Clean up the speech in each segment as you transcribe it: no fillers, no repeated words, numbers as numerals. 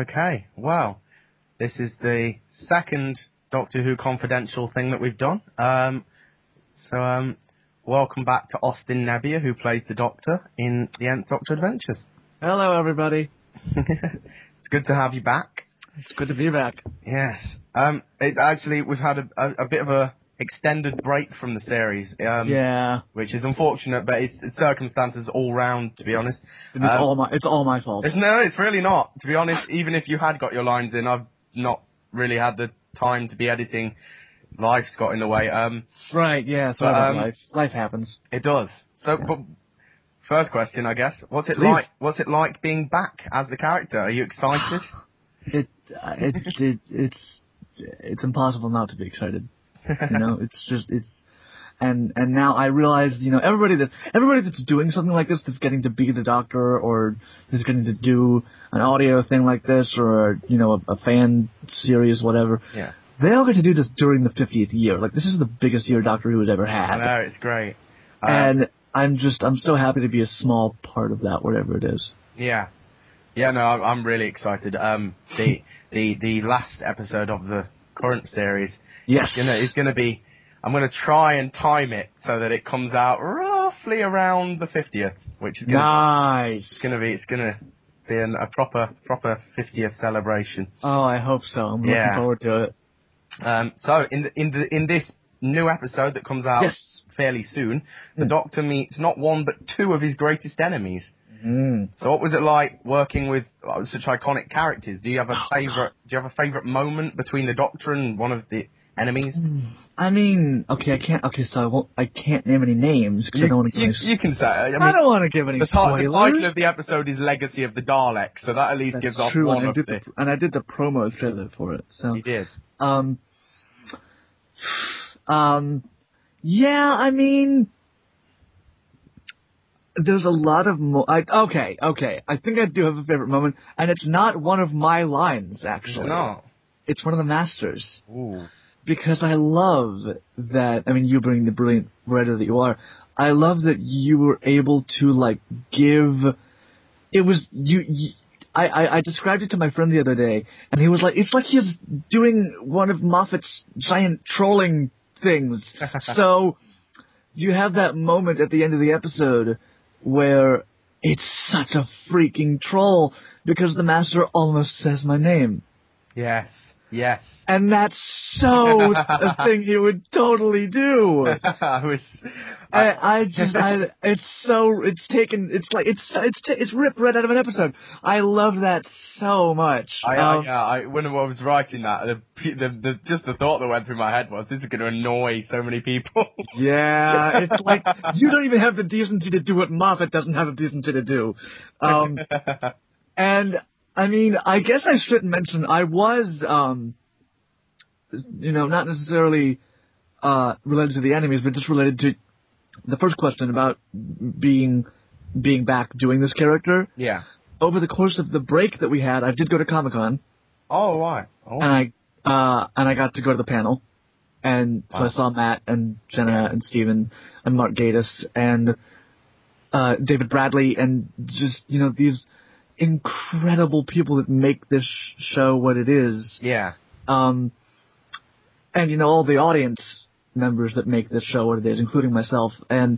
Okay, well, this is the second Doctor Who Confidential thing that we've done. Welcome back to Austin Nebbia, who plays the Doctor in the Nth Doctor Adventures. Hello, everybody. It's good to have you back. It's good to be back. Yes. We've had a bit of a extended break from the series. Yeah. Which is unfortunate, but it's circumstances all round, to be honest. And it's all my fault. It's really not. To be honest, even if you had got your lines in, I've not really had the time to be editing. Life's got in the way. Right, yeah, so about life. Life happens. It does. So, yeah. But first question, I guess. What's it Please. like? What's it like being back as the character? Are you excited? It's impossible not to be excited. You know, and now I realize, you know, everybody that's doing something like this, that's getting to be the Doctor, or is getting to do an audio thing like this, or, you know, a fan series, whatever. Yeah. They all get to do this during the 50th year. Like, this is the biggest year Doctor Who has ever had. I know, it's great. And I'm so happy to be a small part of that, whatever it is. Yeah. Yeah, no, I'm really excited. The last episode of the current series, yes, is gonna be. I'm gonna try and time it so that it comes out roughly around the 50th, which is nice. It's gonna be a proper 50th celebration. Oh, I hope so. I'm looking forward to it. So in this new episode that comes out fairly soon, the Doctor meets not one but two of his greatest enemies. So what was it like working with such iconic characters? Do you have a favorite? Do you have a favorite moment between the Doctor and one of the enemies? I mean, okay, I can't. Okay, so I can't name any names because I don't want to. You can say. I don't want to give any spoilers. The title of the episode is Legacy of the Dalek, so that at least gives off true, one and of the. And I did the promo trailer for it. So you did. Yeah, I mean, there's a lot of okay. I think I do have a favorite moment, and it's not one of my lines, actually. No. It's one of the Masters. Ooh. Because I love that, I mean, you being the brilliant writer that you are, I love that you were able to, like, I described it to my friend the other day, and he was like, it's like he's doing one of Moffat's giant trolling things. So, you have that moment at the end of the episode where it's such a freaking troll, because the Master almost says my name. Yes. And that's so a thing he would totally do. It's ripped right out of an episode. I love that so much. When I was writing that, the thought that went through my head was, this is going to annoy so many people. Yeah, it's like, you don't even have the decency to do what Moffat doesn't have the decency to do. And I mean, I guess I shouldn't mention, I was, not necessarily related to the enemies, but just related to the first question about being back doing this character. Yeah. Over the course of the break that we had, I did go to Comic-Con. Oh, right. Awesome. And I got to go to the panel. And so I saw Matt and Jenna and Steven and Mark Gatiss and David Bradley and just, these incredible people that make this show what it is. Yeah. And, all the audience members that make this show what it is, including myself. And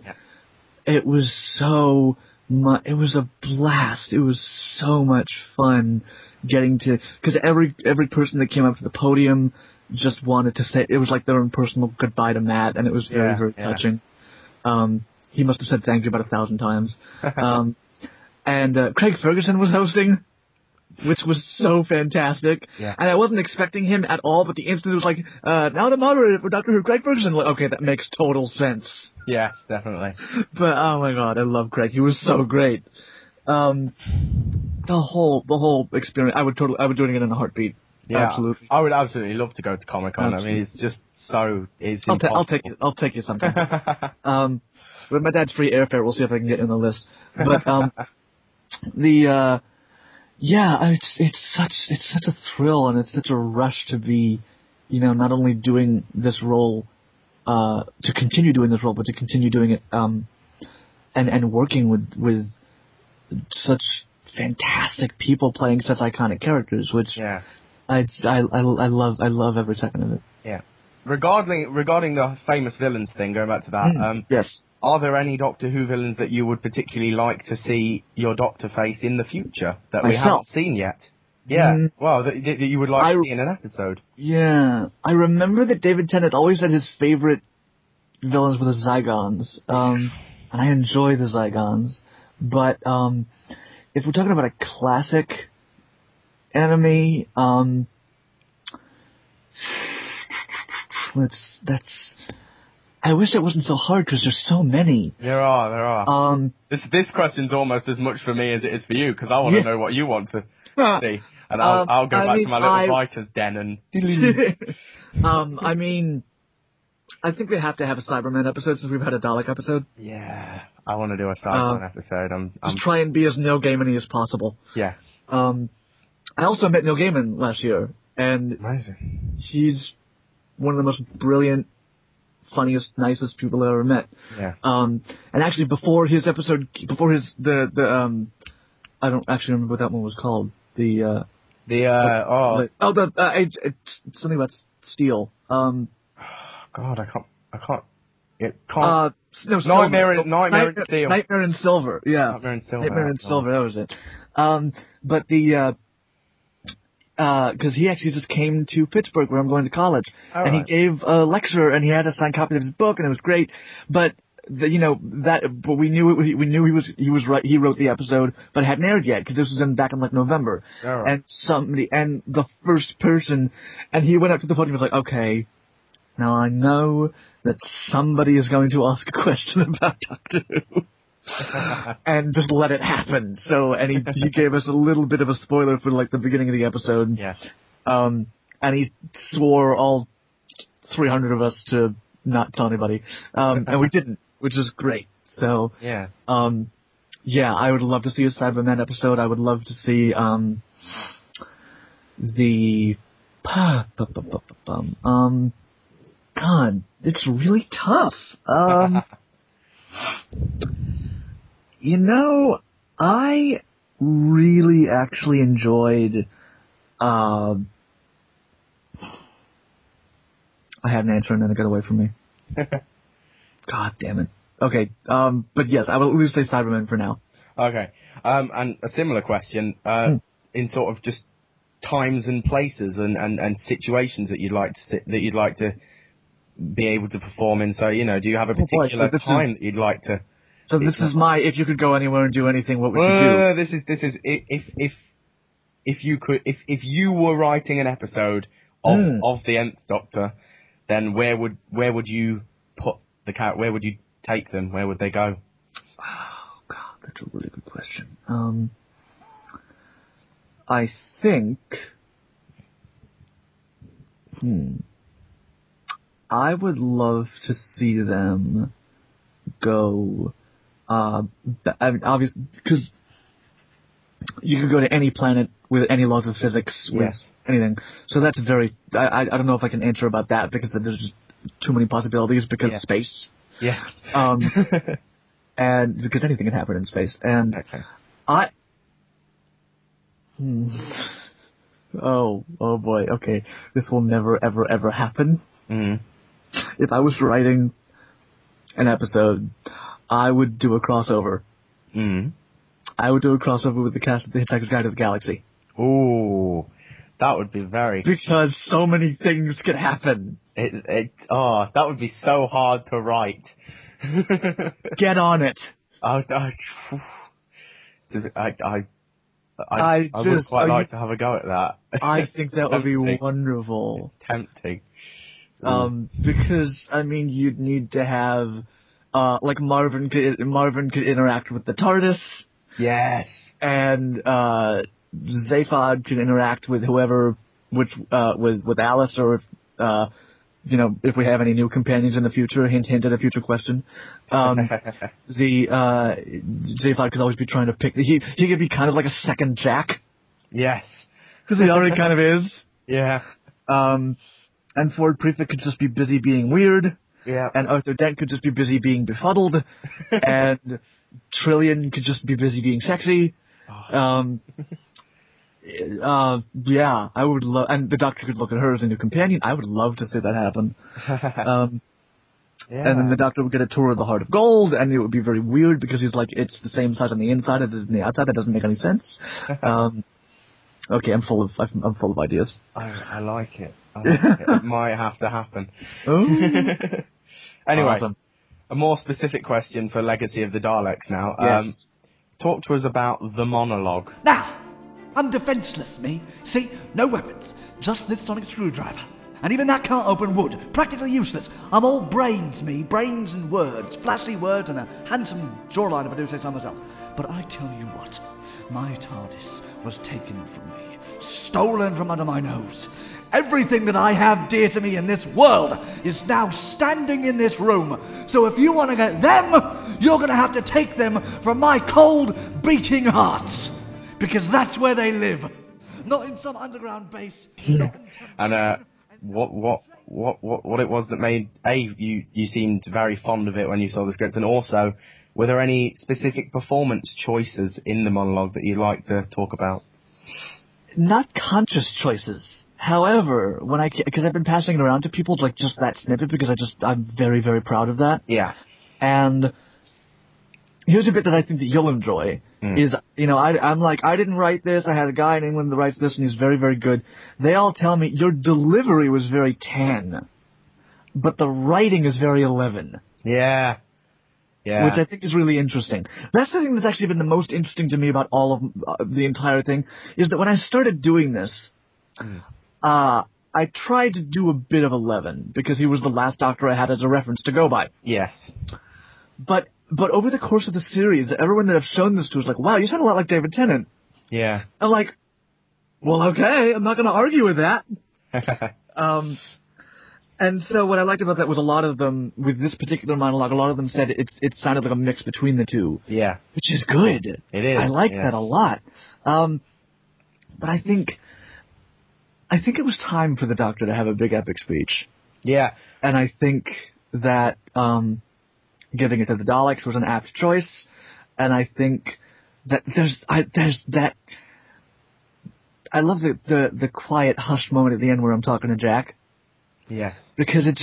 it was it was a blast. It was so much fun getting to, because every person that came up to the podium just wanted to say, it was like their own personal goodbye to Matt, and it was very, very touching. He must have said thank you about 1,000 times. And Craig Ferguson was hosting, which was so fantastic. Yeah. And I wasn't expecting him at all, but the instant it was like, now the moderator for Doctor Who, Craig Ferguson. Like, okay, that makes total sense. Yes, definitely. But, oh my god, I love Craig. He was so great. The whole experience, I would do it again in a heartbeat. Yeah, absolutely. I would absolutely love to go to Comic-Con. Absolutely. I mean, it's just it's impossible. I'll take you sometime. But my dad's free airfare. We'll see if I can get you on the list. But, it's such a thrill, and it's such a rush to be, not only doing this role, to continue doing this role, but to continue doing it, and working with such fantastic people playing such iconic characters, which I love every second of it. Yeah. Regarding the famous villains thing, going back to that, yes. Are there any Doctor Who villains that you would particularly like to see your Doctor face in the future that we haven't seen yet? Yeah, well, that you would like to see in an episode. Yeah, I remember that David Tennant always said his favorite villains were the Zygons, and I enjoy the Zygons, but if we're talking about a classic enemy, I wish it wasn't so hard because there's so many. There are. This question's almost as much for me as it is for you because I want to know what you want to see, and I'll go back to my little writer's den and. I mean, I think we have to have a Cyberman episode since we've had a Dalek episode. Yeah, I want to do a Cyberman episode. Just try and be as Neil Gaiman-y as possible. Yes. I also met Neil Gaiman last year, and amazing. He's one of the most brilliant, funniest, nicest people I've ever met. Yeah. And actually, before his episode, I don't actually remember what that one was called. It's something about steel. God, I can't. Nightmare in Steel. Nightmare in Silver. Yeah. Nightmare in Silver. Nightmare in Silver. That was it. But because he actually just came to Pittsburgh where I'm going to college, and he gave a lecture, and he had a signed copy of his book, and it was great. But but we knew he wrote the episode, but it hadn't aired yet because this was back in like November. And the first person, and he went up to the podium and was like, okay, now I know that somebody is going to ask a question about Doctor Who. And just let it happen. So, and he gave us a little bit of a spoiler for like the beginning of the episode. Yeah. And he swore all 300 of us to not tell anybody. And we didn't, which is great. So, yeah. I would love to see a Cyberman episode. I would love to see, God, it's really tough. I really actually enjoyed, I had an answer and then it got away from me. God damn it. Okay, but yes, I will at least say Cyberman for now. Okay, and a similar question, in sort of just times and places and situations that you'd like to be able to perform in. So, do you have a particular time that you'd like to? So this is if you could go anywhere and do anything, what would you do? This is if you were writing an episode of the Nth Doctor, then where would you put the cat? Where would you take them? Where would they go? Oh God, that's a really good question. I think. I would love to see them go. Obviously, because you could go to any planet with any laws of physics with anything. So that's very. I don't know if I can answer about that because there's just too many possibilities because space. Yes. And because anything can happen in space. And Oh boy. Okay, this will never ever ever happen. If I was writing an episode, I would do a crossover. I would do a crossover with the cast of The Hitchhiker's Guide to the Galaxy. Ooh, that would be very... Because so many things could happen. That would be so hard to write. Get on it. I would quite like to have a go at that. I think that would be wonderful. It's tempting. Because, you'd need to have... like Marvin could interact with the TARDIS. Yes. And Zaphod could interact with whoever, with Alice, or if we have any new companions in the future. Hint at a future question. Zaphod could always be trying to pick. He could be kind of like a second Jack. Yes. Because he already kind of is. Yeah. And Ford Prefect could just be busy being weird. Yeah. And Arthur Dent could just be busy being befuddled. And Trillian could just be busy being sexy. Oh. Yeah, I would love, and the Doctor could look at her as a new companion. I would love to see that happen. Yeah. And then the Doctor would get a tour of the Heart of Gold, and it would be very weird because he's like, it's the same size on the inside as it is on the outside. That doesn't make any sense. Okay, I'm full of ideas. I like it. It might have to happen. Anyway, awesome. A more specific question for Legacy of the Daleks now. Yes. Talk to us about the monologue. Now, I'm defenseless, me. See, no weapons, just this sonic screwdriver. And even that can't open wood. Practically useless. I'm all brains, me. Brains and words. Flashy words and a handsome jawline, if I do say so myself. But I tell you what, my TARDIS was taken from me. Stolen from under my nose. Everything that I have dear to me in this world is now standing in this room. So if you want to get them, you're going to have to take them from my cold, beating hearts. Because that's where they live. Not in some underground base. And, what it was that made you seemed very fond of it when you saw the script, and also were there any specific performance choices in the monologue that you'd like to talk about? Not conscious choices. However, because I've been passing it around to people like just that snippet because I'm very, very proud of that. Yeah. And here's a bit that I think that you'll enjoy. Is, I'm like, I didn't write this. I had a guy in England that writes this, and he's very, very good. They all tell me, your delivery was very 10, but the writing is very 11. Yeah. Yeah. Which I think is really interesting. That's the thing that's actually been the most interesting to me about all of the entire thing, is that when I started doing this, I tried to do a bit of 11, because he was the last Doctor I had as a reference to go by. Yes. But over the course of the series, everyone that I've shown this to is like, wow, you sound a lot like David Tennant. Yeah. I'm like, well, okay, I'm not going to argue with that. And so what I liked about that was a lot of them, with this particular monologue, a lot of them said it sounded like a mix between the two. Yeah. Which is good. It is. I like that a lot. But I think it was time for the Doctor to have a big epic speech. Yeah. And I think that giving it to the Daleks was an apt choice, and I think that there's that. I love the quiet hush moment at the end where I'm talking to Jack. Yes. Because it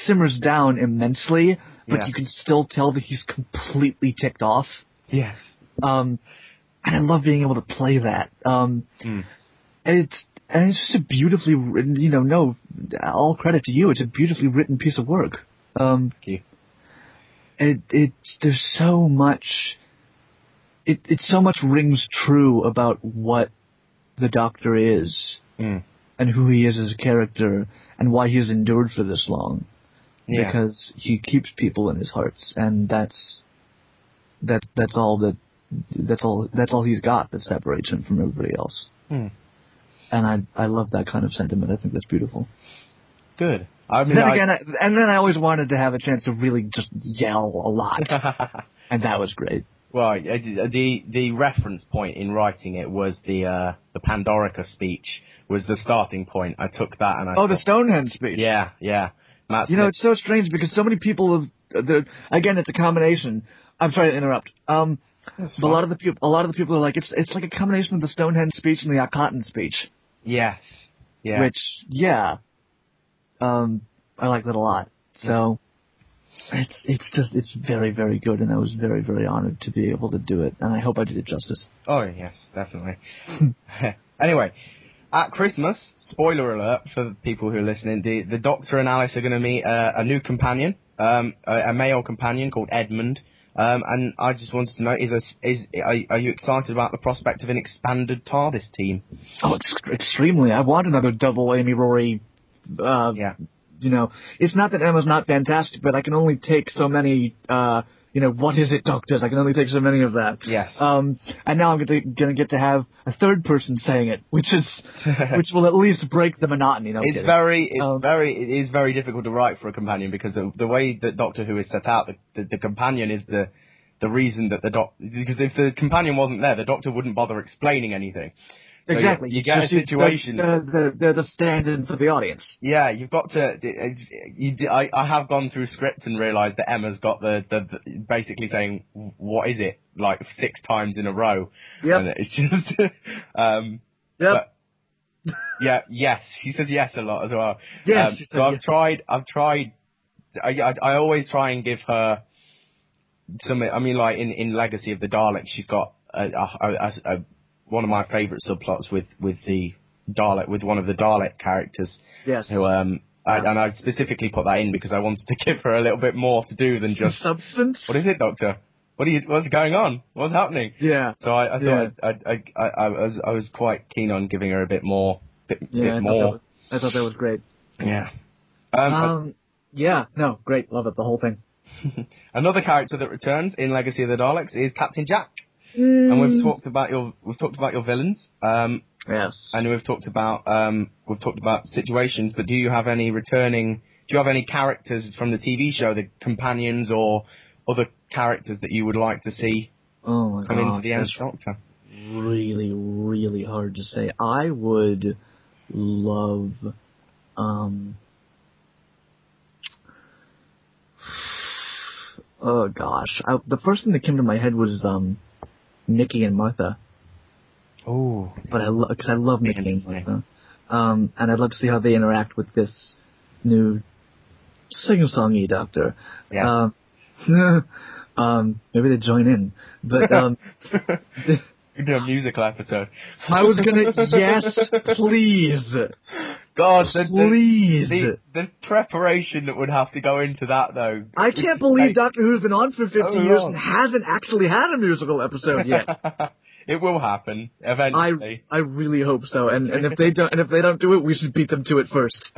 simmers down immensely, but you can still tell that he's completely ticked off. Yes. And I love being able to play that. And it's just a beautifully written. All credit to you. It's a beautifully written piece of work. Thank you. There's so much. It so much rings true about what the Doctor is and who he is as a character and why he's endured for this long. Yeah. Because he keeps people in his hearts, and that's all he's got that separates him from everybody else. And I love that kind of sentiment. I think that's beautiful. Good. Then I always wanted to have a chance to really just yell a lot, and that was great. Well, the reference point in writing it was the Pandorica speech was the starting point. I took that and the Stonehenge speech. Yeah. It's so strange because so many people again, it's a combination. I'm sorry to interrupt. But a lot of the people are like, it's like a combination of the Stonehenge speech and the Akhenaten speech. Yes. Yeah. Which, I like that a lot. So, it's very, very good, and I was very, very honored to be able to do it, and I hope I did it justice. Oh, yes, definitely. Anyway, at Christmas, spoiler alert for people who are listening, the Doctor and Alice are going to meet a new companion, a male companion called Edmund. And I just wanted to know, are you excited about the prospect of an expanded TARDIS team? Oh, extremely. I want another double Amy Rory. It's not that Emma's not fantastic, but I can only take so many, what is it, Doctors? I can only take so many of that. Yes. And now I'm going to get to have a third person saying it, which will at least break the monotony. It is very difficult to write for a companion because of the way that Doctor Who is set out, the companion is the reason that because if the companion wasn't there, the Doctor wouldn't bother explaining anything. So exactly. you get a situation. They're the stand-in for the audience. Yeah, you've got to. I have gone through scripts and realised that Emma's got the basically saying, "What is it?" like 6 times in a row. Yep. And it's just. Yep. But, yeah. Yes, she says yes a lot as well. Yes. So I've tried. I always try and give her some. I mean, like in Legacy of the Daleks, she's got one of my favourite subplots with the Dalek, with one of the Dalek characters. Yes. Who and I specifically put that in because I wanted to give her a little bit more to do than just substance. What is it, Doctor? What's going on? What's happening? Yeah. So I thought I was quite keen on giving her a bit more. More. I thought that was great. Yeah. Yeah. No. Great. Love it. The whole thing. Another character that returns in Legacy of the Daleks is Captain Jack. And we've talked about your villains. Yes. And we've talked about situations, but do you have any characters from the TV show, the companions or other characters that you would like to see come into the Nth Doctor? Really, really hard to say. I would love oh gosh. The first thing that came to my head was Nikki and Martha. Oh. But because I love Nikki and Martha. And I'd love to see how they interact with this new sing-songy Doctor. Yes. Maybe they join in. But you do a musical episode. I was gonna yes, please. God, please. The preparation that would have to go into that, though. I can't believe Doctor Who's been on for 50 years and hasn't actually had a musical episode yet. It will happen eventually. I really hope so. And if they don't do it, we should beat them to it first.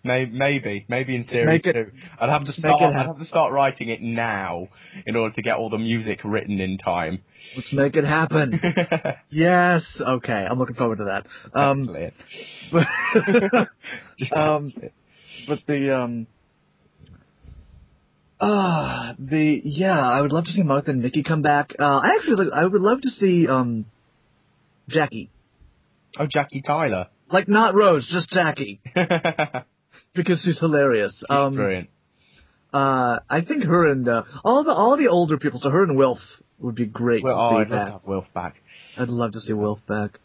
Maybe in series 2. I'd have to start writing it now in order to get all the music written in time. Let's make it happen. Yes. Okay. I'm looking forward to that. Excellent. I would love to see Martha and Nikki come back. I would love to see Jackie. Oh, Jackie Tyler. Like not Rose, just Jackie. Because she's hilarious. She's brilliant. I think her and all the older people, so her and Wilf would be great to see I'd love back. to have Wilf back. I'd love to see Wilf back.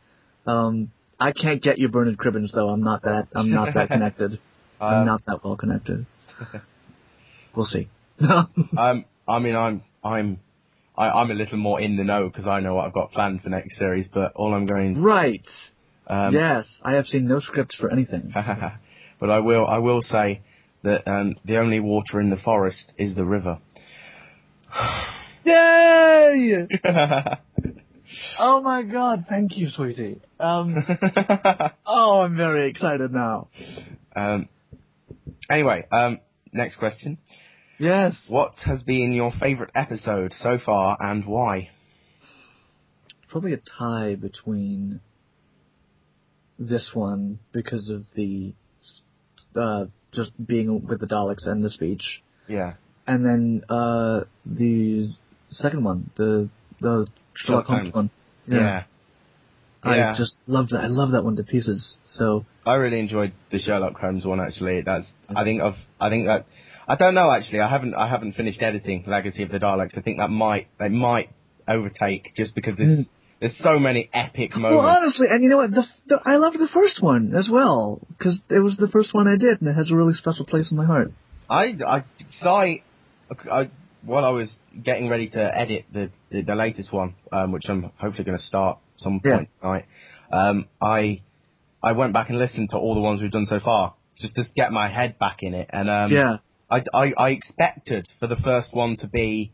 I can't get you Bernard Cribbins though. I'm not that connected. I'm not that well connected. We'll see. I mean, I'm a little more in the know because I know what I've got planned for next series. But all I'm going right. Yes, I have seen no scripts for anything. But I will say that the only water in the forest is the river. Yay! Oh my God! Thank you, sweetie. I'm very excited now. Anyway, next question. Yes. What has been your favourite episode so far and why? Probably a tie between this one because of the just being with the Daleks and the speech. Yeah. And then the second one, the Sherlock Holmes one. Yeah. I just loved that. I love that one to pieces. So I really enjoyed the Sherlock Holmes one actually. I think that I don't know actually. I haven't finished editing Legacy of the Daleks. I think they might overtake just because there's so many epic moments. Well, honestly, and you know what? I loved the first one as well because it was the first one I did, and it has a really special place in my heart. While I was getting ready to edit the latest one, which I'm hopefully going to start some point tonight, I went back and listened to all the ones we've done so far just to get my head back in it, and I expected for the first one to be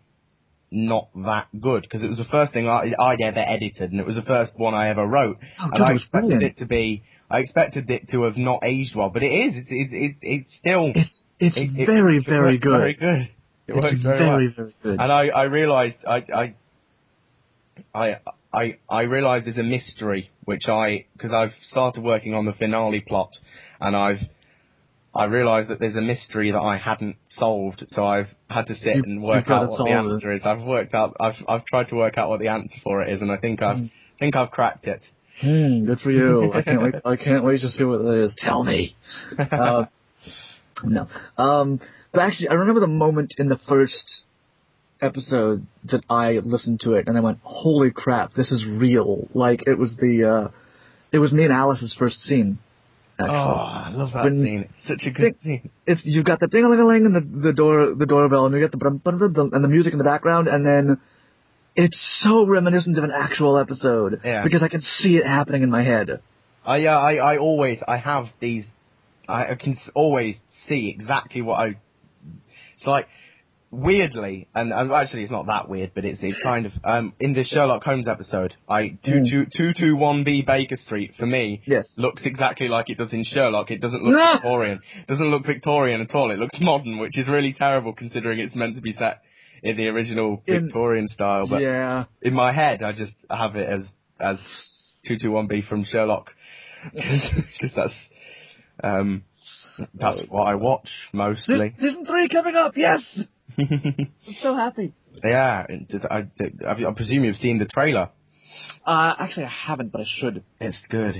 not that good because it was the first thing I'd ever edited, and it was the first one I ever wrote, and I expected it to be. I expected it to have not aged well, but it is. It's still. It's very, very good. Very good. It works very well. Very good. And I realised I realised there's a mystery because I've started working on the finale plot, and I realised that there's a mystery that I hadn't solved, so I've had to sit and work out what the answer is. I've tried to work out what the answer for it is, and I think I've cracked it. Good for you. I can't wait. I can't wait to see what it is. Tell me. No. But actually, I remember the moment in the first episode that I listened to it, and I went, "Holy crap, this is real!" Like it was me and Alice's first scene. Actually. Oh, I love that scene. It's such a good scene. You've got the ding-a-ling-a-ling and the doorbell, and you get the brum-bum-bum-bum and the music in the background, and then it's so reminiscent of an actual episode because I can see it happening in my head. I can always see exactly what it's like. Weirdly, and actually it's not that weird, but it's kind of, in the Sherlock Holmes episode, 221B Baker Street, for me, looks exactly like it does in Sherlock. It doesn't look Victorian. It doesn't look Victorian at all. It looks modern, which is really terrible considering it's meant to be set in the original Victorian style. But in my head, I just have it as 221B from Sherlock. Because that's what I watch mostly. Season 3 coming up, yes! I'm so happy. Yeah, I presume you've seen the trailer. Actually, I haven't, but I should. It's good.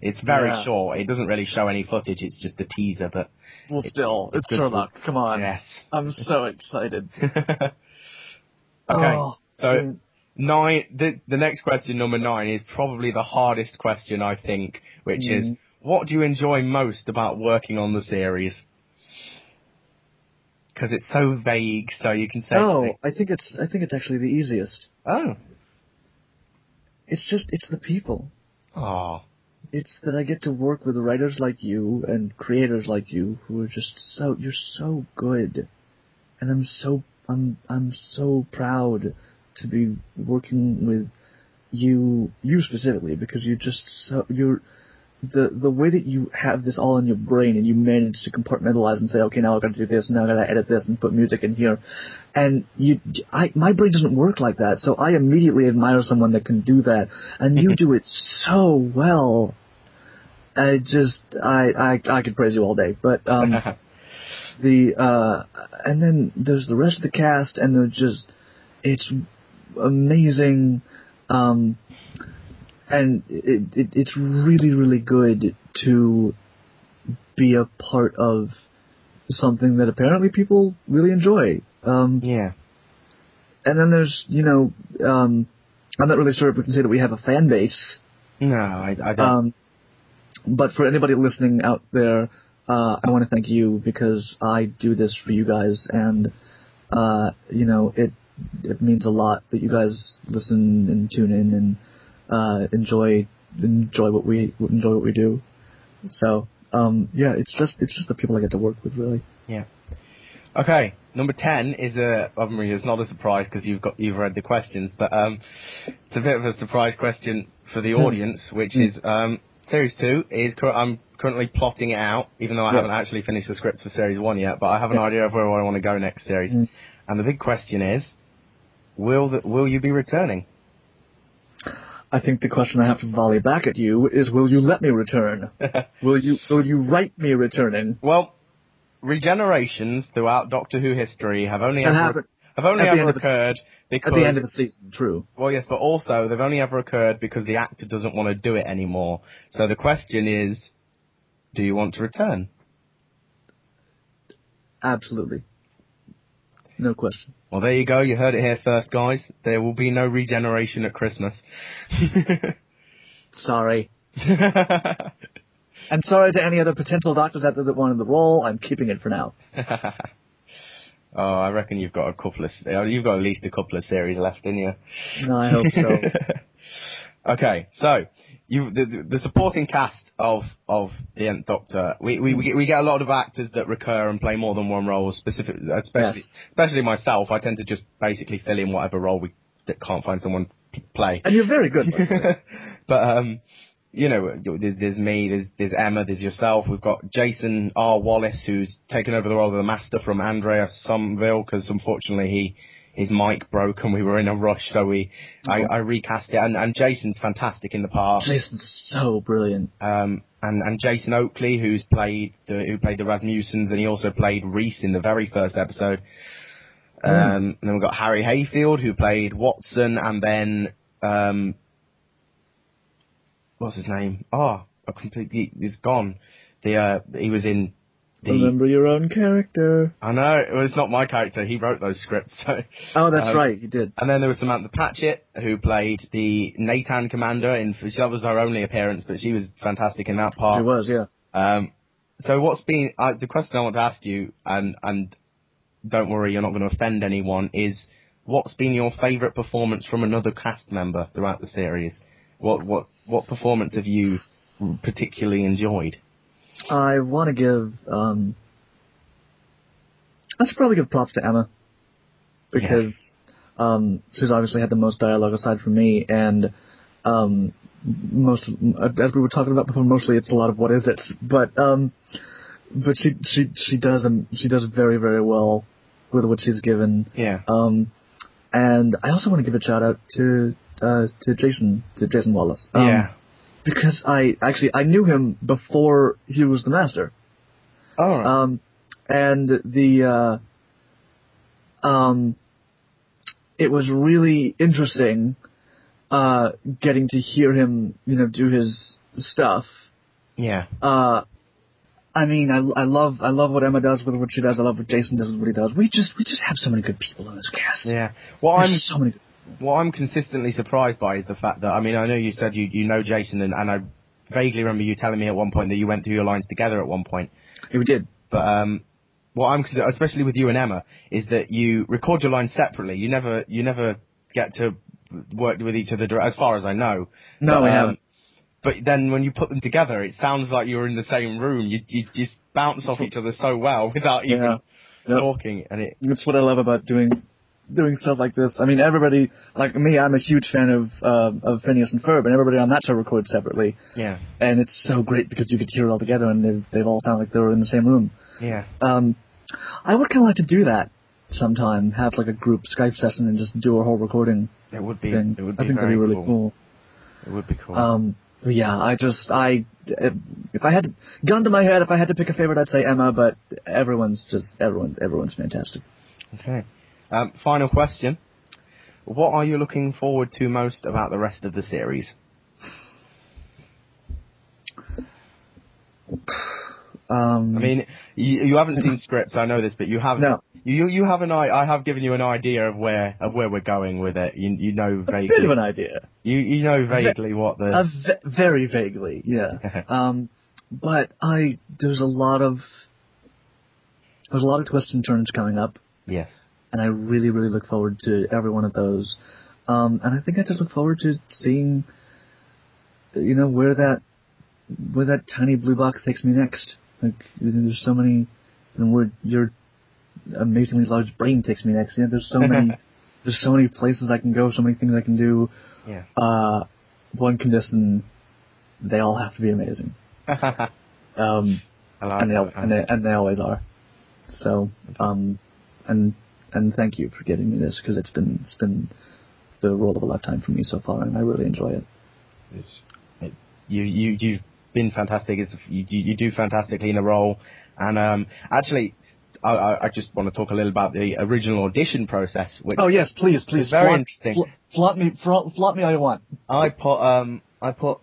It's very short. It doesn't really show any footage. It's just a teaser, but well, it's Sherlock. Come on. Yes. I'm so excited. Okay, so 9. The next question, number 9, is probably the hardest question, I think, which is, what do you enjoy most about working on the series? Because it's so vague, so you can say. Oh, I think it's actually the easiest. Oh. It's the people. Oh. It's that I get to work with writers like you and creators like you who are just you're so good, and I'm so proud to be working with you specifically because the way that you have this all in your brain and you manage to compartmentalize and say, okay, now I've got to do this, now I've got to edit this and put music in here. And my brain doesn't work like that, so I immediately admire someone that can do that. And you do it so well. I could praise you all day. But, and then there's the rest of the cast and it's amazing. And it's really, really good to be a part of something that apparently people really enjoy. Yeah. And then there's, I'm not really sure if we can say that we have a fan base. No, I don't. But for anybody listening out there, I want to thank you because I do this for you guys, and it means a lot that you guys listen and tune in and enjoy what we do. So it's just the people I get to work with, really. Yeah. Okay, number 10 is it's not a surprise because you've read the questions, but it's a bit of a surprise question for the audience, which is Series 2 is I'm currently plotting it out, even though I haven't actually finished the scripts for Series 1 yet, but I have an idea of where I want to go next series. And the big question is, will you be returning? I think the question I have to volley back at you is, will you let me return? Will you write me returning? Well, regenerations throughout Doctor Who history have only ever occurred because... At the end of the season, true. Well, yes, but also they've only ever occurred because the actor doesn't want to do it anymore. So the question is, do you want to return? Absolutely. No question. Well, there you go. You heard it here first, guys. There will be no regeneration at Christmas. Sorry. And sorry to any other potential doctors out there that wanted the role. I'm keeping it for now. Oh, I reckon you've got at least a couple of series left in you. No, I hope so. Okay, so the supporting cast of the Nth Doctor, we get a lot of actors that recur and play more than one role. Especially myself, I tend to just basically fill in whatever role that can't find someone to play. And you're very good. But there's me, there's Emma, there's yourself. We've got Jason R. Wallace, who's taken over the role of the Master from Andrea Somville, because unfortunately his mic broke and we were in a rush, so I recast it. And Jason's fantastic in the part. Jason's so brilliant. And Jason Oakley, who played the Rasmussens, and he also played Reese in the very first episode. And then we've got Harry Hayfield, who played Watson, and then what's his name? Oh, he's gone. He was in the... Remember your own character. I know, it was not my character, he wrote those scripts, so... Oh, that's right, he did. And then there was Samantha Patchett, who played the Nathan commander, that was her only appearance, but she was fantastic in that part. She was, yeah. So what's been, the question I want to ask you, and don't worry, you're not going to offend anyone, is what's been your favourite performance from another cast member throughout the series? What performance have you particularly enjoyed? I want to give, I should probably give props to Emma, because she's obviously had the most dialogue aside from me, and most, as we were talking about before, mostly it's a lot of what is it, but she does very, very well with what she's given. Yeah. And I also want to give a shout out to Jason Wallace. Yeah. Because I knew him before he was the Master. Oh. Right. And it was really interesting, getting to hear him, do his stuff. Yeah. I mean, I love what Emma does with what she does. I love what Jason does with what he does. We just have so many good people in this cast. Yeah. So many. What I'm consistently surprised by is the fact that, I mean, I know you said you know Jason, and I vaguely remember you telling me at one point that you went through your lines together at one point. Yeah, we did. But what I'm, especially with you and Emma, is that you record your lines separately. You never get to work with each other, as far as I know. No, we haven't. But then when you put them together, it sounds like you're in the same room. You just bounce off each other so well without even talking. And it's what I love about doing stuff like this. I mean, everybody, like me, I'm a huge fan of Phineas and Ferb, and everybody on that show records separately. Yeah. And it's so great because you could hear it all together, and they all sound like they were in the same room. Yeah. I would kind of like to do that sometime. Have like a group Skype session and just do a whole recording. It would be. Thing. It would be. I think that'd be really cool. It would be cool. But yeah, if I had gun to my head, if I had to pick a favorite, I'd say Emma. But everyone's fantastic. Okay. Final question. What are you looking forward to most about the rest of the series? I mean, you haven't seen scripts, I know this, but you have. No. You have I have given you an idea of where we're going with it. You know vaguely. A bit of an idea. You know vaguely what the. Very vaguely, yeah. But there's a lot of twists and turns coming up. Yes. And I really, really look forward to every one of those. And I think I just look forward to seeing, where that tiny blue box takes me next. Like, there's so many, and where your amazingly large brain takes me next. There's so many places I can go, so many things I can do. Yeah. One condition, they all have to be amazing. And they always are. So, and thank you for getting me this, because it's been the role of a lifetime for me so far, and I really enjoy it. You've been fantastic. You do fantastically in the role, and actually, I just want to talk a little about the original audition process. Which yes, please, very interesting. Flaunt me all you want. I put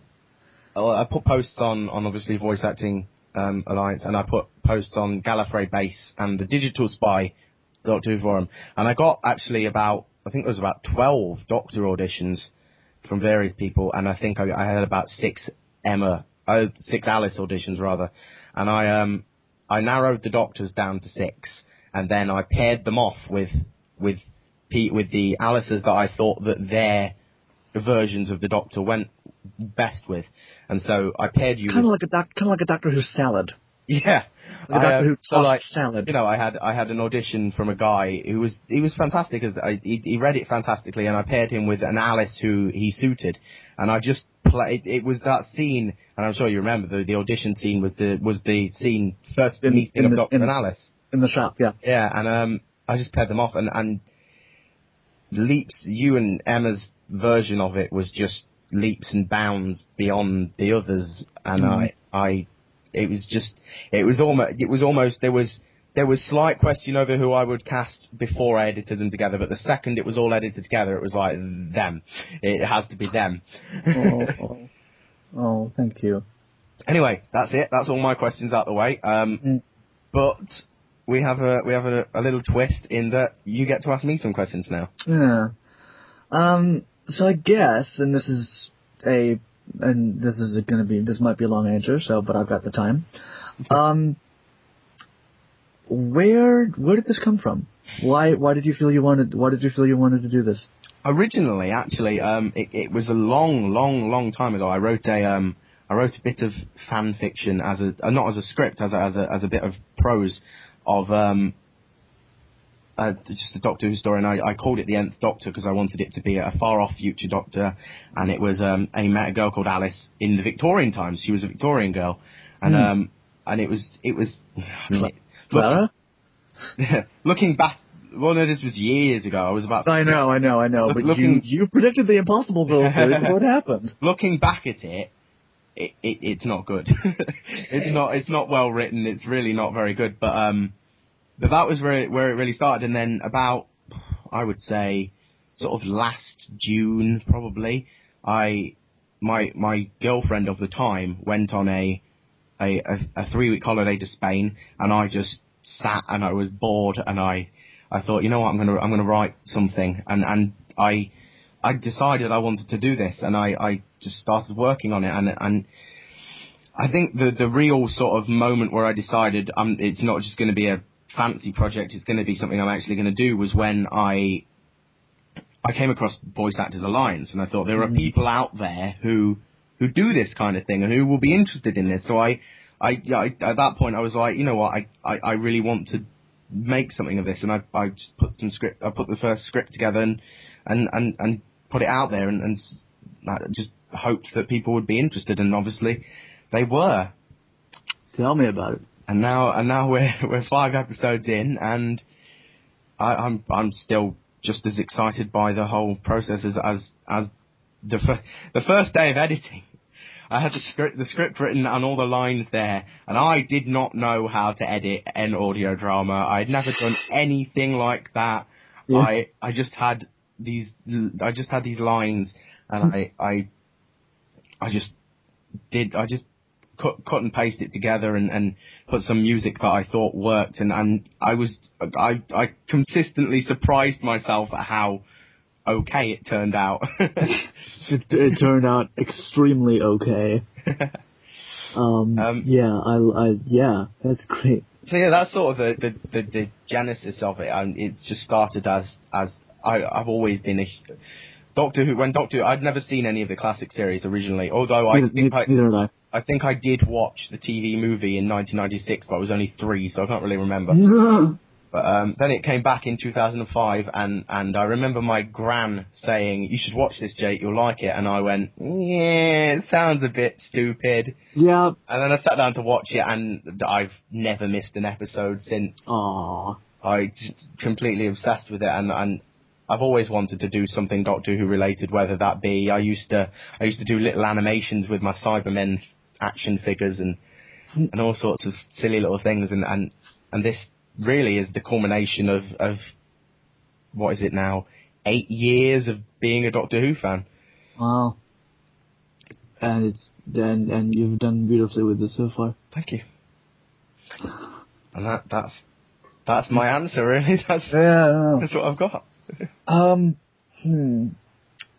posts on obviously Voice Acting Alliance, and I put posts on Gallifrey Base and the Digital Spy Doctor Who forum, and I got actually I think there was about 12 Doctor auditions from various people, and I think I had about 6 Alice auditions rather, and I narrowed the Doctors down to 6, and then I paired them off with the Alices that I thought that their versions of the Doctor went best with, and so I paired you kind of like a Doctor Who salad. Yeah. Like a Doctor Who salad. I had an audition from a guy who was fantastic. He read it fantastically, and I paired him with an Alice who he suited, and I just played. It was that scene, and I'm sure you remember the audition scene was the scene first meeting of Doctor and Alice in the shop. Yeah. Yeah, and I just paired them off, and leaps. You and Emma's version of it was just leaps and bounds beyond the others, and It was almost there was slight question over who I would cast before I edited them together, but the second it was all edited together, it was like them. It has to be them. Oh, thank you. Anyway, that's it. That's all my questions out the way. But we have a little twist in that you get to ask me some questions now. Yeah. So I guess, and this might be a long answer, but I've got the time. Where did this come from? Why did you feel you wanted to do this? Originally, actually, it was a long time ago. I wrote a bit of fan fiction not as a script, as a bit of prose of just a Doctor Who story, and I called it The Nth Doctor because I wanted it to be a far-off future Doctor, and it was I met a girl called Alice in the Victorian times. She was a Victorian girl, and it was. Clara? Looking back, well, no, this was years ago. I was about. I know. But you predicted the impossible before it happened. Looking back at it's not good. It's not well written. It's really not very good. But that was where it really started. And then about, I would say, sort of last June probably, my girlfriend of the time went on a 3-week holiday to Spain, and I just sat and I was bored, and I thought, you know what, I'm gonna write something, and I decided I wanted to do this, and I just started working on it, and I think the real sort of moment where I decided it's not just going to be a fancy project, it's going to be something I'm actually going to do, was when I came across Voice Actors Alliance, and I thought there are people out there who do this kind of thing and who will be interested in this. So I at that point I was like, you know what, I really want to make something of this, and I just put the first script together and put it out there, and I just hoped that people would be interested, and obviously they were. Tell me about it. And now we're 5 episodes in, and I'm still just as excited by the whole process as the first day of editing. I had the script written and all the lines there, and I did not know how to edit an audio drama. I'd never done anything like that. Yeah. I just had these lines, and I just cut and paste it together and put some music that I thought worked, and I consistently surprised myself at how okay it turned out. It turned out extremely okay. Yeah, that's great. So yeah, that's sort of the genesis of it, and it just started as I've always been a Doctor Who. I'd never seen any of the classic series originally, although neither I think I did watch the TV movie in 1996, but I was only 3, so I can't really remember. But then it came back in 2005, and I remember my gran saying, "You should watch this, Jake, you'll like it." And I went, "Yeah, it sounds a bit stupid." Yeah. And then I sat down to watch it, and I've never missed an episode since. Aww. I just completely obsessed with it, and I've always wanted to do something Doctor Who related, whether that be I used to do little animations with my Cybermen action figures and all sorts of silly little things, and this really is the culmination of what is it now, 8 years of being a Doctor Who fan. Wow. And you've done beautifully with this so far. Thank you. And that's my answer, really. That's what I've got. I mean,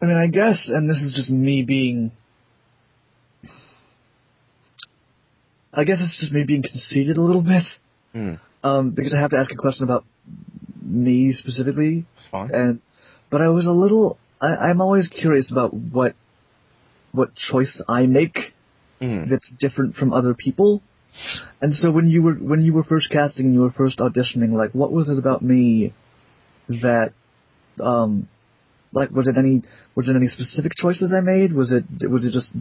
I guess, and this is just me being, conceited a little bit. Because I have to ask a question about me specifically. It's fine. But I was I'm always curious about what choice I make that's different from other people. And so when you were first casting and you were first auditioning, like, what was it about me that, like, was it any specific choices I made? Was it just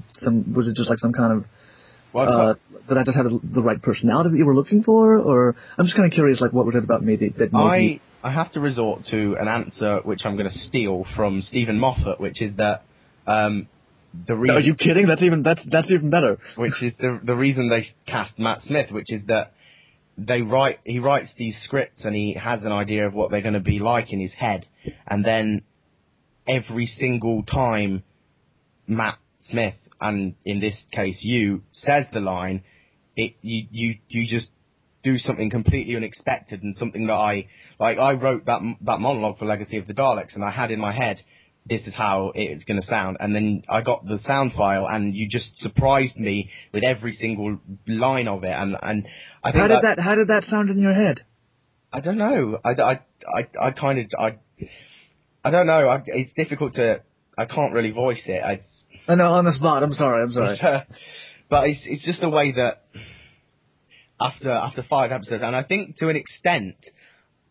like some kind of, that I just had the right personality that you were looking for? Or I'm just kind of curious, like, what was it about me that made you... I have to resort to an answer which I'm going to steal from Stephen Moffat, which is that the reason... Are you kidding? That's even better. Which is the reason they cast Matt Smith, which is that he writes these scripts and he has an idea of what they're going to be like in his head, and then every single time Matt Smith and in this case you, says the line, you just do something completely unexpected, and something that I wrote that monologue for Legacy of the Daleks, and I had in my head, this is how it's going to sound, and then I got the sound file, and you just surprised me with every single line of it, and I think how did that sound in your head? I don't know. I don't know. It's difficult to. I can't really voice it. I know, on the spot. I'm sorry. But it's just a way that after 5 episodes, and I think to an extent,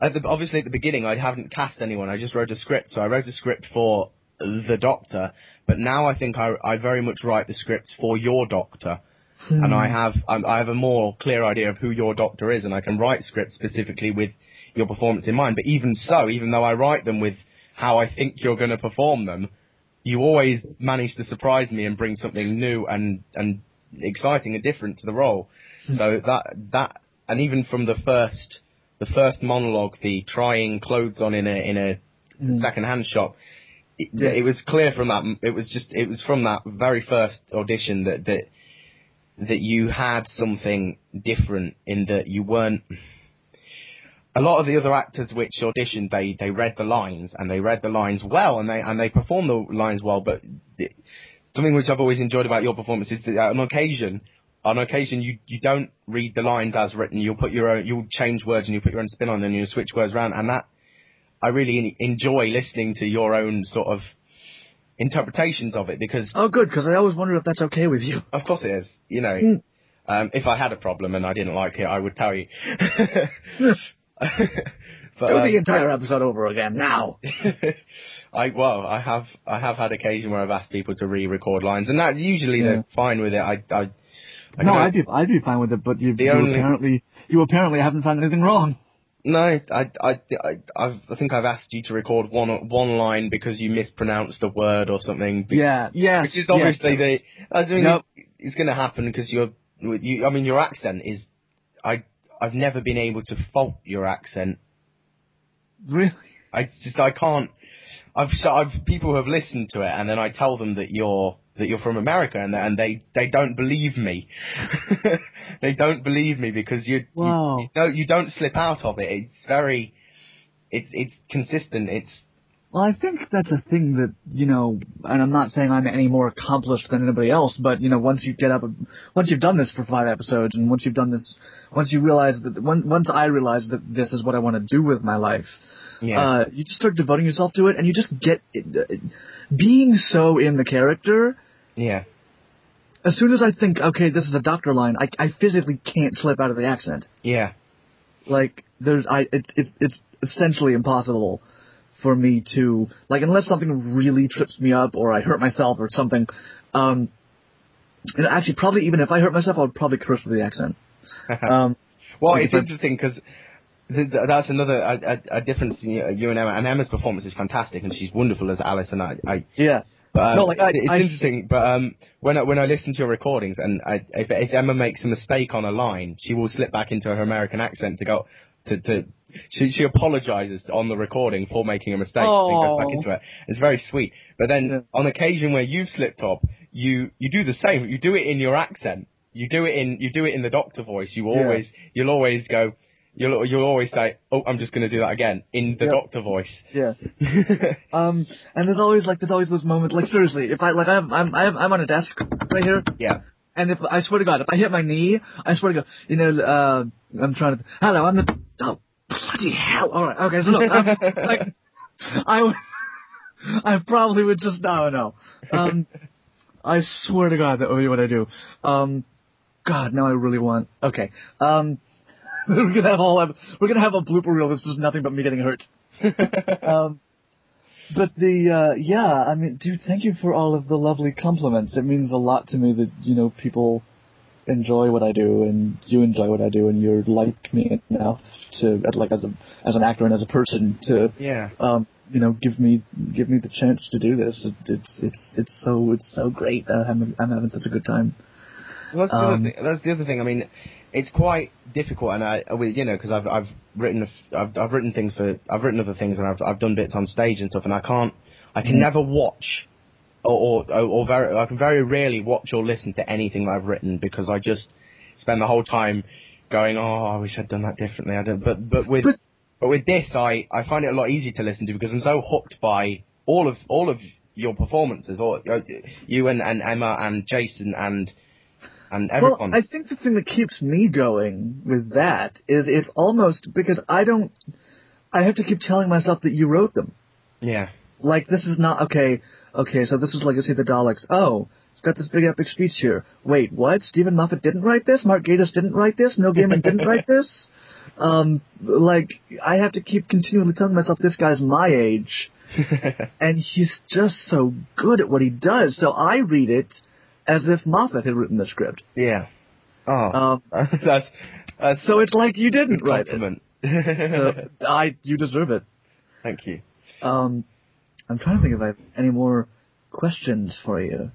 obviously at the beginning I hadn't cast anyone. I just wrote a script. So I wrote a script for the Doctor, but now I think I very much write the scripts for your Doctor. And I have a more clear idea of who your Doctor is, and I can write scripts specifically with your performance in mind. But even so, even though I write them with how I think you're going to perform them, you always manage to surprise me and bring something new and exciting and different to the role. So that and even from the first monologue, the trying clothes on in a second-hand shop, it was clear from that. It was from that very first audition that you had something different, in that you weren't. A lot of the other actors which auditioned, they read the lines, and they read the lines well, and they performed the lines well. But something which I've always enjoyed about your performance is that on occasion you don't read the lines as written. You'll change words, and you put your own spin on them, and you switch words around, and that I really enjoy listening to your own sort of interpretations of it, because good, because I always wondered if that's okay with you. Of course it is. You know, if I had a problem and I didn't like it, I would tell you. But, do the entire episode over again now. I have had occasion where I've asked people to re-record lines, and that usually they're fine with it. I'd be fine with it, but you apparently haven't found anything wrong. No, I think I've asked you to record one line because you mispronounced a word or something. Yes. Which is obviously it's going to happen because your accent is. I've never been able to fault your accent. Really? I can't. People have listened to it, and then I tell them that you're from America, and they don't believe me. They don't believe me because you don't slip out of it. It's consistent. Well, I think that's a thing that, and I'm not saying I'm any more accomplished than anybody else, but, once you've done this for 5 episodes, and once I realize that this is what I want to do with my life, you just start devoting yourself to it, and you just get being so in the character. Yeah. As soon as I think, okay, this is a Doctor line, I physically can't slip out of the accent. Yeah. Like, it's essentially impossible for me to, like, unless something really trips me up or I hurt myself or something. And actually, probably even if I hurt myself, I would probably curse with the accent. Well, it's interesting because that's another a difference in you and Emma. And Emma's performance is fantastic, and she's wonderful as Alice. And yeah. But it's interesting. But when I listen to your recordings, and if Emma makes a mistake on a line, she will slip back into her American accent to go to. She apologizes on the recording for making a mistake and goes back into it. It's very sweet. But then on occasion where you've slipped up, you do the same. You do it in your accent. You do it in the Doctor voice. You'll always say, "Oh, I'm just going to do that again" in the Doctor voice. Yeah. And there's always those moments. Like, seriously, if I'm on a desk right here. Yeah. And I swear to God, if I hit my knee, I swear to God, I'm trying to. Hello, I'm the. Oh, bloody hell! All right, okay. So look, I probably would just. I don't know. I swear to God that would be what I do. God, now I really want. Okay. We're gonna have a blooper reel that's just nothing but me getting hurt. But I mean, dude, thank you for all of the lovely compliments. It means a lot to me that, people enjoy what I do, and you enjoy what I do, and you like me enough to, like, as an actor and as a person to, give me the chance to do this. It's so great. I'm having such a good time. Well, that's the other thing. I mean, it's quite difficult, and because I've written other things, and I've done bits on stage and stuff, and I can never watch I can very rarely watch or listen to anything that I've written because I just spend the whole time going, oh, I wish I'd done that differently. I don't. But with this, I find it a lot easier to listen to because I'm so hooked by all of your performances, or you and Emma and Jason and everyone. Well, I think the thing that keeps me going with that is it's almost because I have to keep telling myself that you wrote them. Yeah. Like, this is not, okay, so this is Legacy of the Daleks. Oh, it's got this big epic speech here. Wait, what? Stephen Moffat didn't write this? Mark Gatiss didn't write this? Neil Gaiman didn't write this? Like, I have to keep continually telling myself this guy's my age. And he's just so good at what he does. So I read it as if Moffat had written the script. Yeah. Oh, that's so it's like you didn't write compliment. it. So you deserve it. Thank you. I'm trying to think if I have any more questions for you.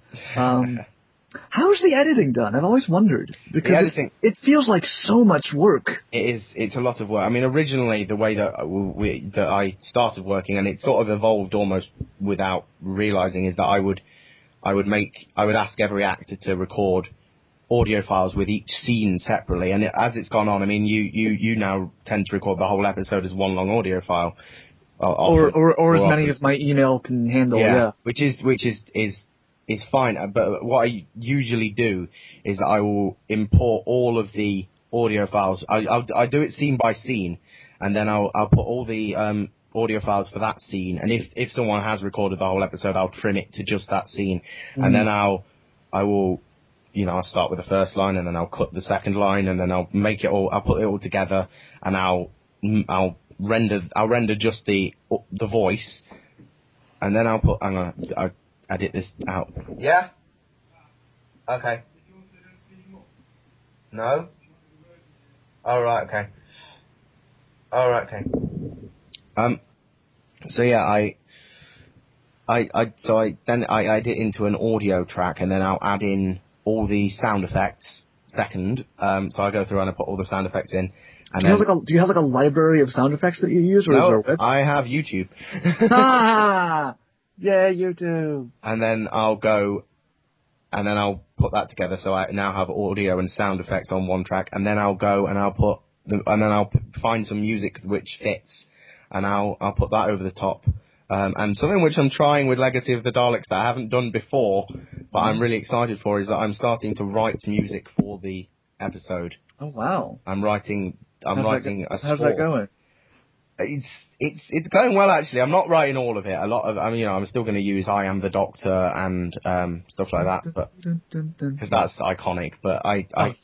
How's the editing done? I've always wondered because it feels like so much work. It is. It's a lot of work. I mean, originally the way that I started working, and it sort of evolved almost without realizing, is that I would ask every actor to record audio files with each scene separately, and as it's gone on, I mean, you now tend to record the whole episode as one long audio file. Or as many as my email can handle. Yeah. Which is fine. But what I usually do is I will import all of the audio files. I do it scene by scene, and then I'll put all the audio files for that scene. And if someone has recorded the whole episode, I'll trim it to just that scene, and then I will. I'll start with the first line, and then I'll cut the second line, and then I'll put it all together, and I'll render just the voice, and then I'll edit this out. Yeah? Okay. No? Alright, okay. Alright, okay. So yeah, I edit into an audio track, and then I'll add in all the sound effects second. So I go through and I put all the sound effects in. And do you have like a library of sound effects that you use? Or no, is there a web? I have YouTube. Yeah, you do. And then I'll go, and then I'll put that together. So I now have audio and sound effects on one track, and then I'll go and I'll find some music which fits, and I'll put that over the top. And something which I'm trying with Legacy of the Daleks that I haven't done before, but I'm really excited for, is that I'm starting to write music for the episode. Oh wow! I'm writing a score. How's that going? It's going well, actually. I'm not writing all of it. I'm still going to use I Am the Doctor and stuff like that, but because that's iconic. But I'm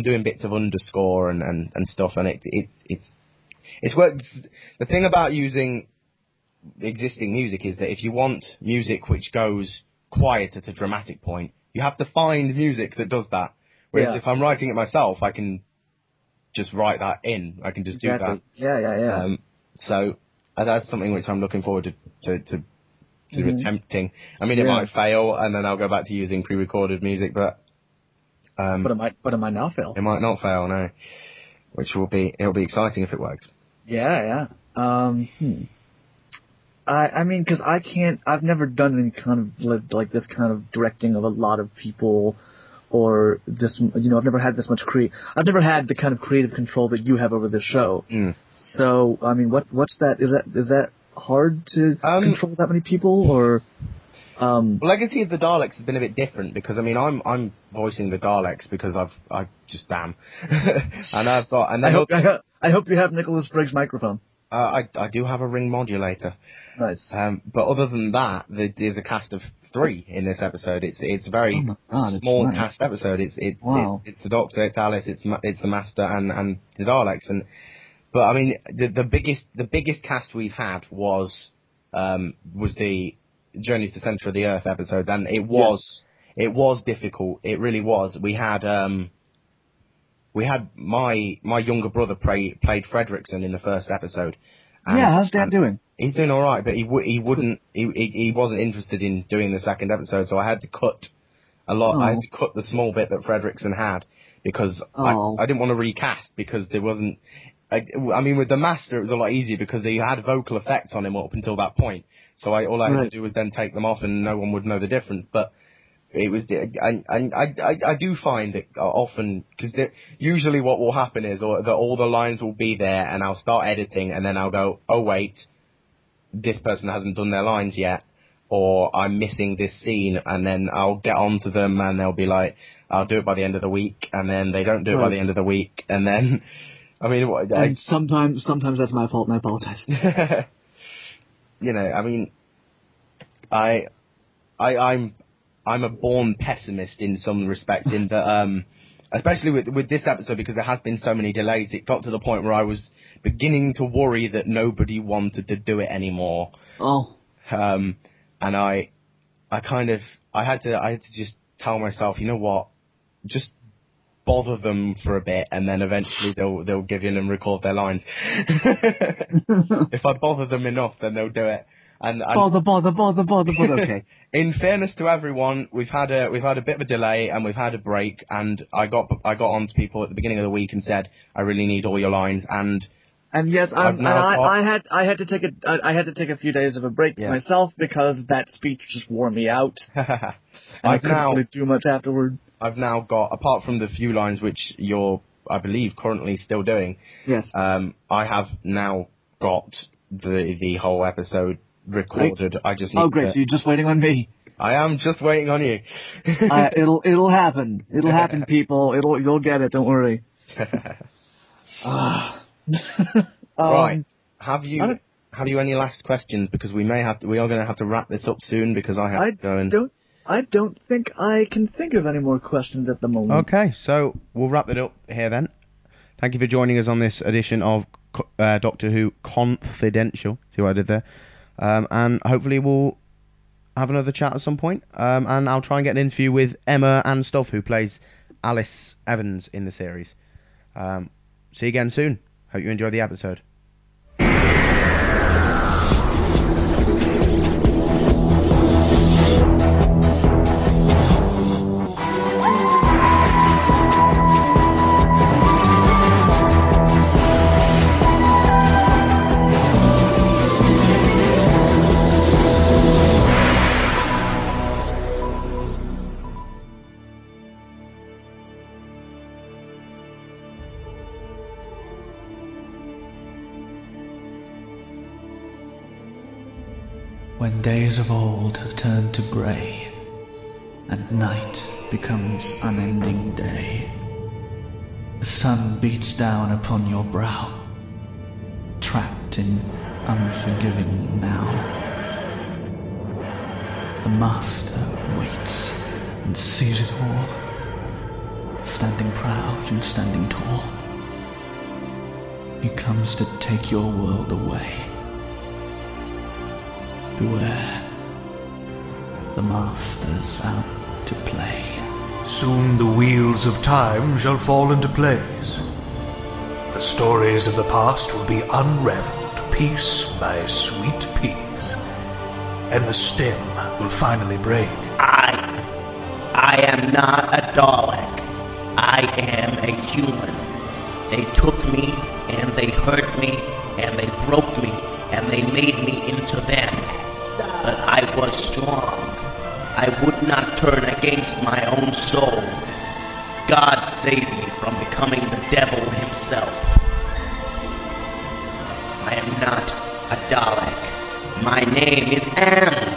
doing bits of underscore and stuff, and it's worked. The thing about using existing music is that if you want music which goes quiet at a dramatic point, you have to find music that does that. Whereas if I'm writing it myself, I can just write that in. I can just do that. Yeah. So that's something which I'm looking forward to attempting. I mean, it might fail, and then I'll go back to using pre-recorded music, but it might not fail. It might not fail, no. It'll be exciting if it works. Yeah. I mean, because I've never done any kind of like this kind of directing of a lot of people, or this, I've never had this much I've never had the kind of creative control that you have over this show. So, I mean, what's that? Is that hard to control that many people, or? Legacy of the Daleks has been a bit different because I'm voicing the Daleks because I just am, and I hope you have Nicholas Briggs' microphone. I do have a ring modulator. Nice. But other than that, there's a cast of 3 in this episode. It's a very small cast episode. It's the Doctor, it's Alice, it's the Master, and the Daleks. But I mean, the biggest cast we've had was the Journey to the Centre of the Earth episodes, and it was difficult. It really was. We had my younger brother played Fredrickson in the first episode. How's Dad doing? He's doing all right, but he wasn't interested in doing the second episode, so I had to cut a lot. I had to cut the small bit that Fredrickson had because I didn't want to recast, because there wasn't. I mean, with the Master, it was a lot easier because he had vocal effects on him up until that point. So all I had to do was then take them off, and no one would know the difference. But it was, I do find that often, because usually what will happen is that all the lines will be there, and I'll start editing, and then I'll go, oh wait, this person hasn't done their lines yet, or I'm missing this scene, and then I'll get onto them, and they'll be like, I'll do it by the end of the week, and then they don't do it by the end of the week, and then, I mean, and sometimes that's my fault, and I apologize. You know, I mean, I'm a born pessimist in some respects, in that, especially with this episode, because there has been so many delays, it got to the point where I was beginning to worry that nobody wanted to do it anymore. Oh. And I had to just tell myself, you know what, just bother them for a bit, and then eventually they'll give in and record their lines. If I bother them enough, then they'll do it. And bother. Okay. In fairness to everyone, we've had a bit of a delay, and we've had a break, and I got on to people at the beginning of the week and said, I really need all your lines, and yes, I had to take a few days of a break myself, because that speech just wore me out. And I couldn't really do much afterward. I've now got, apart from the few lines which you're, I believe, currently still doing. Yes. I have now got the whole episode recorded. Great. I just need great. So you're just waiting on me. I am just waiting on you. It'll happen. It'll happen, people. You'll get it. Don't worry. Right. Have you any last questions? Because we are going to have to wrap this up soon, because I have to go and... I don't think I can think of any more questions at the moment. Okay, so we'll wrap it up here then. Thank you for joining us on this edition of Doctor Who CoNTHidential. See what I did there? And hopefully we'll have another chat at some point. And I'll try and get an interview with Emma and stuff, who plays Alice Evans in the series. See you again soon. Hope you enjoyed the episode. When days of old have turned to grey, and night becomes unending day, the sun beats down upon your brow, trapped in unforgiving now. The Master waits and sees it all, standing proud and standing tall. He comes to take your world away. Beware, the Master's out to play. Soon the wheels of time shall fall into place. The stories of the past will be unraveled piece by sweet piece, and the stem will finally break. I am not a Dalek. I am a human. They took me, and they hurt me, and they broke me, and they made me into them. But I was strong. I would not turn against my own soul. God saved me from becoming the devil himself. I am not a Dalek. My name is Andrew.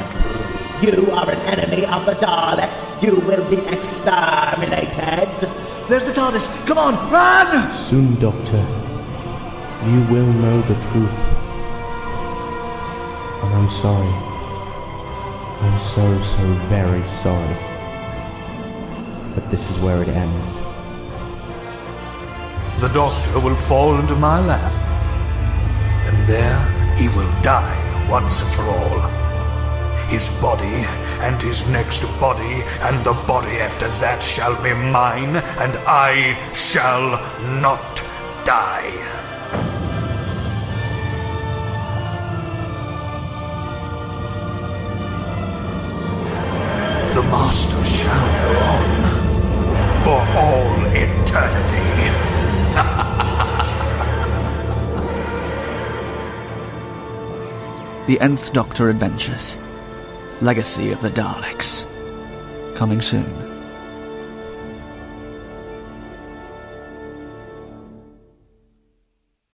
You are an enemy of the Daleks. You will be exterminated. There's the TARDIS. Come on, run! Soon, Doctor, you will know the truth. And I'm sorry. I'm so very sorry. But this is where it ends. The Doctor will fall into my lap, and there he will die once and for all. His body, and his next body, and the body after that shall be mine, and I shall not die. The Master shall go on for all eternity. The Nth Doctor Adventures. Legacy of the Daleks. Coming soon.